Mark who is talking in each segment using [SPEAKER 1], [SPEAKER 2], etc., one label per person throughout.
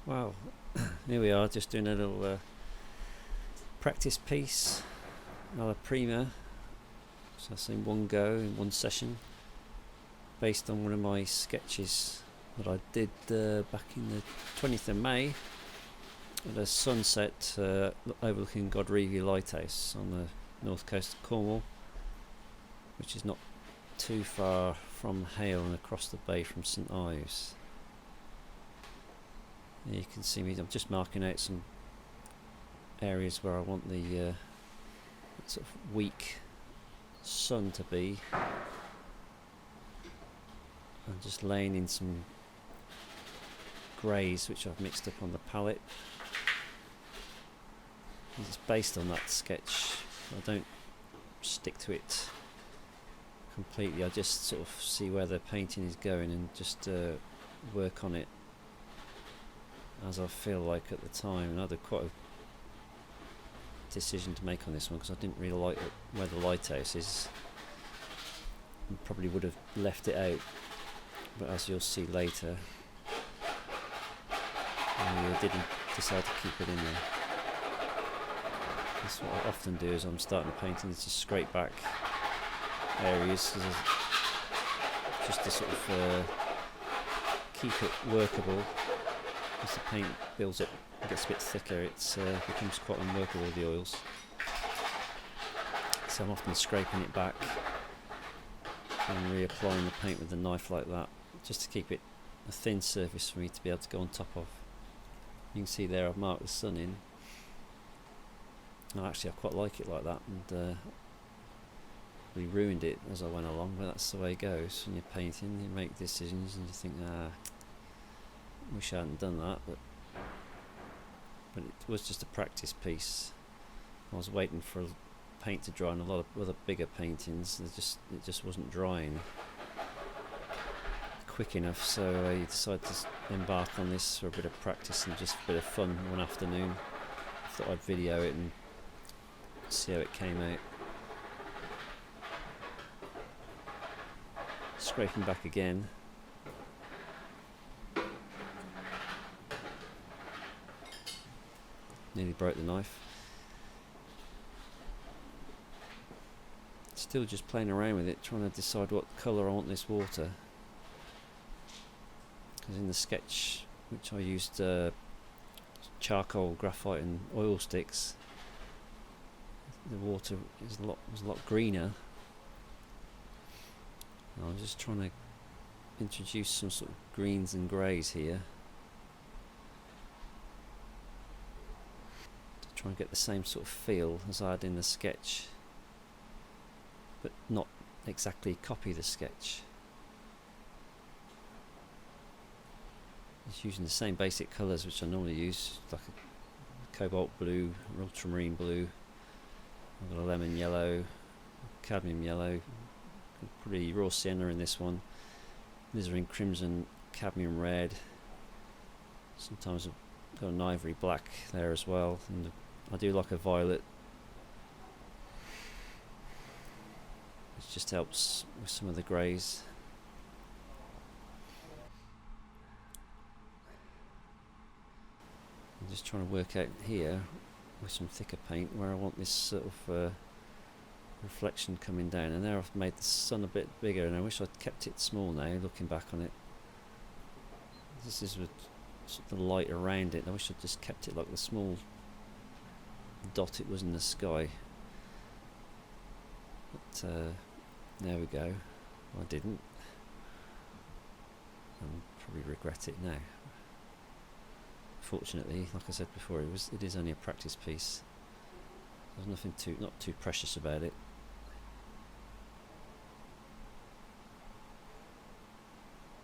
[SPEAKER 1] Well, here we are, just doing a little practice piece, alla prima. So that's in one go, in one session, based on one of my sketches that I did back in the 20th of May at a sunset overlooking Godrevy lighthouse on the north coast of Cornwall, which is not too far from Hale and across the bay from St Ives. You can see me, I'm just marking out some areas where I want the sort of weak sun to be. I'm just laying in some greys which I've mixed up on the palette. It's based on that sketch. I don't stick to it completely, I just sort of see where the painting is going and just work on it as I feel like at the time. And I had quite a decision to make on this one because I didn't really like where the lighthouse is. I probably would have left it out, but as you'll see later, I didn't decide to keep it in there. That's what I often do as I'm starting the painting, is just scrape back areas just to sort of keep it workable. As the paint builds up and gets a bit thicker, it becomes quite unworkable with the oils. So I'm often scraping it back and reapplying the paint with the knife like that, just to keep it a thin surface for me to be able to go on top of. You can see there I've marked the sun in. And actually I quite like it like that, and we ruined it as I went along, but that's the way it goes when you're painting. You make decisions and you think, wish I hadn't done that, but it was just a practice piece. I was waiting for paint to dry on a lot of other bigger paintings. It just wasn't drying quick enough, so I decided to embark on this for a bit of practice and just a bit of fun one afternoon. I thought I'd video it and see how it came out. Scraping back again. Nearly broke the knife. Still just playing around with it, trying to decide what colour I want this water. Because in the sketch, which I used charcoal, graphite and oil sticks, the water was a lot greener. And I'm just trying to introduce some sort of greens and greys here, try and get the same sort of feel as I had in the sketch, but not exactly copy the sketch. Just using the same basic colours which I normally use, like a cobalt blue, ultramarine blue, I've got a lemon yellow, cadmium yellow, pretty raw sienna in this one, alizarin crimson, cadmium red, sometimes I've got an ivory black there as well, and I do like a violet, which just helps with some of the greys. I'm just trying to work out here with some thicker paint where I want this sort of reflection coming down, and there I've made the sun a bit bigger, and I wish I'd kept it small now looking back on it. This is with sort of the light around it. I wish I'd just kept it like the small dot it was in the sky, but there we go. I didn't, and probably regret it now. Fortunately, like I said before, it is only a practice piece. There's nothing not too precious about it.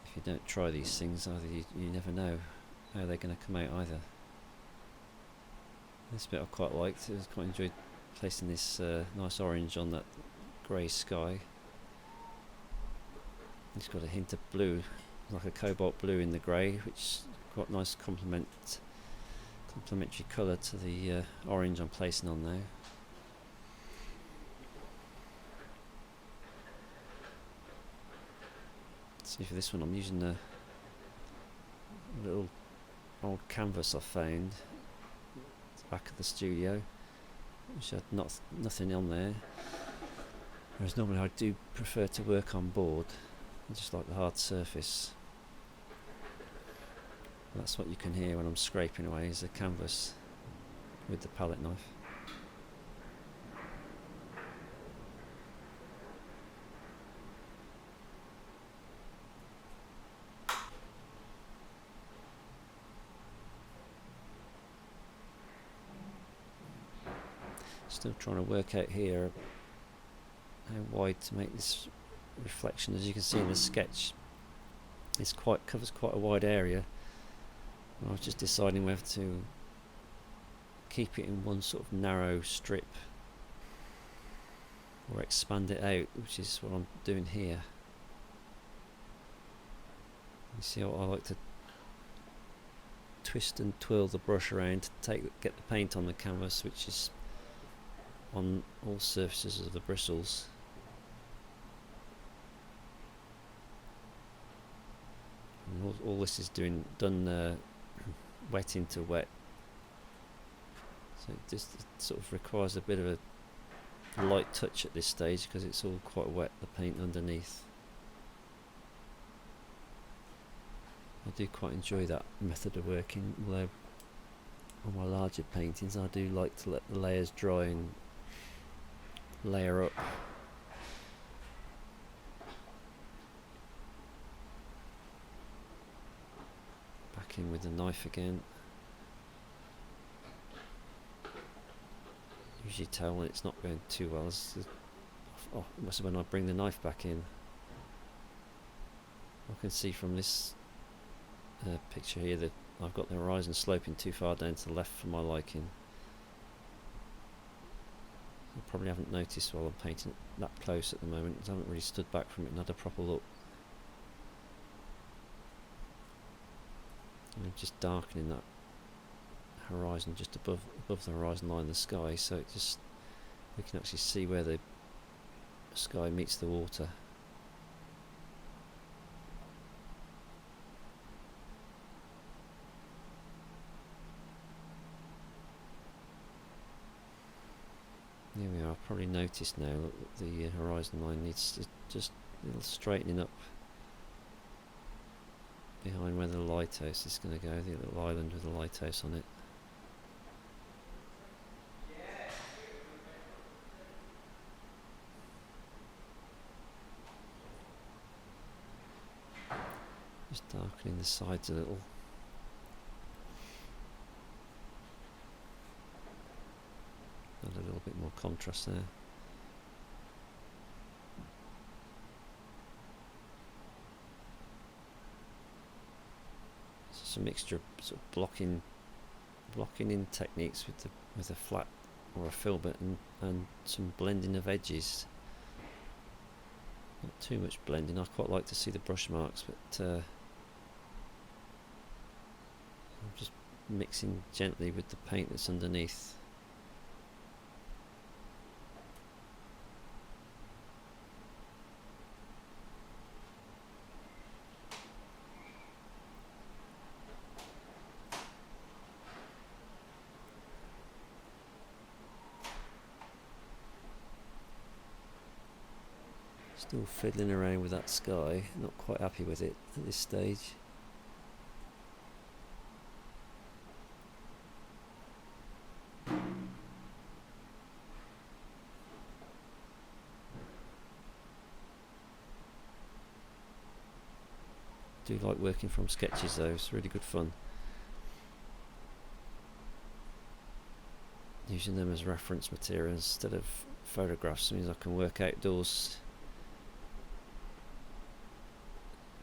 [SPEAKER 1] If you don't try these things, either you never know how they're going to come out either. This bit I quite liked. I quite enjoyed placing this nice orange on that grey sky. It's got a hint of blue, like a cobalt blue in the grey, which is quite nice complementary colour to the orange I'm placing on now. See, for this one I'm using a little old canvas I found at the back of the studio, which had nothing on there, whereas normally I do prefer to work on board. I just like the hard surface. That's what you can hear when I'm scraping away, is the canvas with the palette knife. Still trying to work out here how wide to make this reflection. As you can see in the sketch, it's covers quite a wide area. I was just deciding whether to keep it in one sort of narrow strip or expand it out, which is what I'm doing here. You see how I like to twist and twirl the brush around to get the paint on the canvas, which is on all surfaces of the bristles. And all this is done wet into wet, so it sort of requires a bit of a light touch at this stage because it's all quite wet, the paint underneath. I do quite enjoy that method of working, although on my larger paintings I do like to let the layers dry and layer up. Back in with the knife again. Usually tell when it's not going too well. Must have when I bring the knife back in. I can see from this picture here that I've got the horizon sloping too far down to the left for my liking. I probably haven't noticed while I'm painting it that close at the moment. I haven't really stood back from it and had a proper look. And I'm just darkening that horizon just above the horizon line of the sky, so we can actually see where the sky meets the water. There we are. I've probably noticed now that the horizon line needs just a little straightening up behind where the lighthouse is going to go, the little island with the lighthouse on it. Just darkening the sides a little. Add a little bit more contrast there. It's a mixture of sort of blocking in techniques with a flat or a filbert and some blending of edges. Not too much blending. I quite like to see the brush marks, but I'm just mixing gently with the paint that's underneath. Still fiddling around with that sky, not quite happy with it at this stage. Do like working from sketches though, it's really good fun. Using them as reference material instead of photographs means I can work outdoors.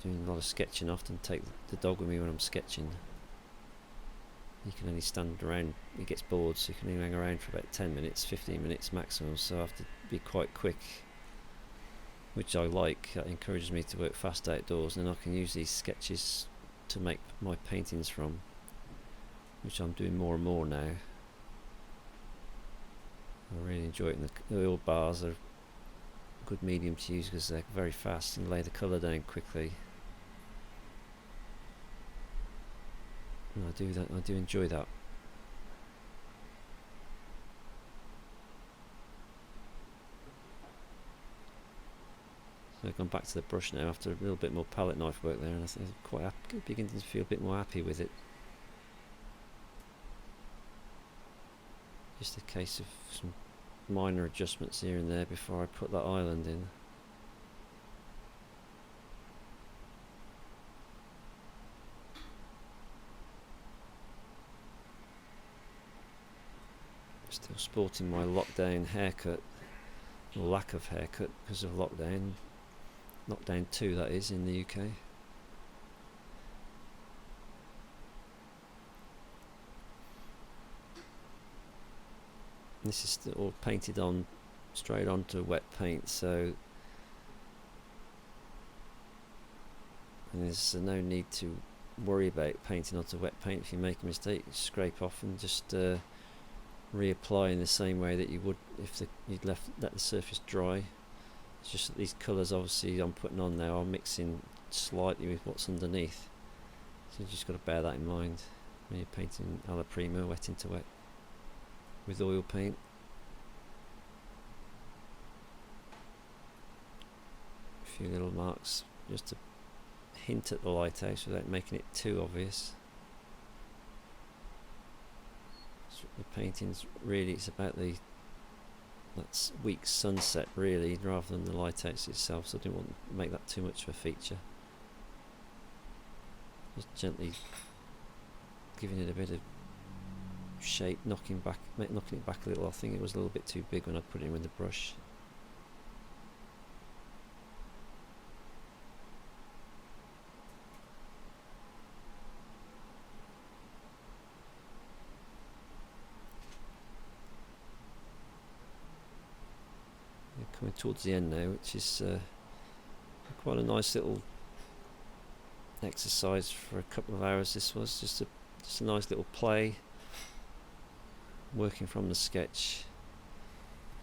[SPEAKER 1] Doing a lot of sketching, I often take the dog with me when I'm sketching. He can only stand around, he gets bored, so he can only hang around for about 10 minutes, 15 minutes maximum, so I have to be quite quick, which I like. That encourages me to work fast outdoors, and then I can use these sketches to make my paintings from, which I'm doing more and more now. I really enjoy it, and the oil bars are a good medium to use because they're very fast and lay the colour down quickly. And I do enjoy that. So I've gone back to the brush now after a little bit more palette knife work there, and I'm quite happy, beginning to feel a bit more happy with it. Just a case of some minor adjustments here and there before I put that island in. Still sporting my lockdown haircut, or lack of haircut because of lockdown. Lockdown 2, that is, in the UK. This is all painted on straight onto wet paint, so there's no need to worry about painting onto wet paint. If you make a mistake, you scrape off and just reapply in the same way that you would if you'd let the surface dry. It's just that these colours obviously I'm putting on now are mixing slightly with what's underneath, so you just got to bear that in mind when you're painting alla prima, wet into wet with oil paint. A few little marks just to hint at the lighthouse without making it too obvious. So the painting's really, it's about that weak sunset really, rather than the lighthouse itself, so I didn't want to make that too much of a feature. Just gently giving it a bit of shape, knocking it back a little. I think it was a little bit too big when I put it in with the brush. Coming towards the end now, which is quite a nice little exercise for a couple of hours. This was just a nice little play, working from the sketch.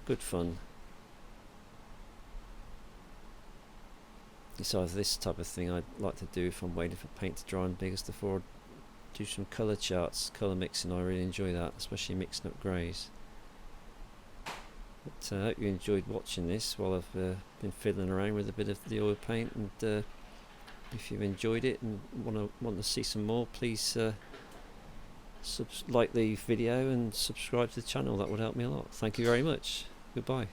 [SPEAKER 1] Good fun. It's either this type of thing I'd like to do if I'm waiting for paint to dry and biggest before I do some colour charts, colour mixing. I really enjoy that, especially mixing up greys. But I hope you enjoyed watching this while I've been fiddling around with a bit of the oil paint, and if you've enjoyed it and want to see some more, please like the video and subscribe to the channel. That would help me a lot. Thank you very much. Goodbye.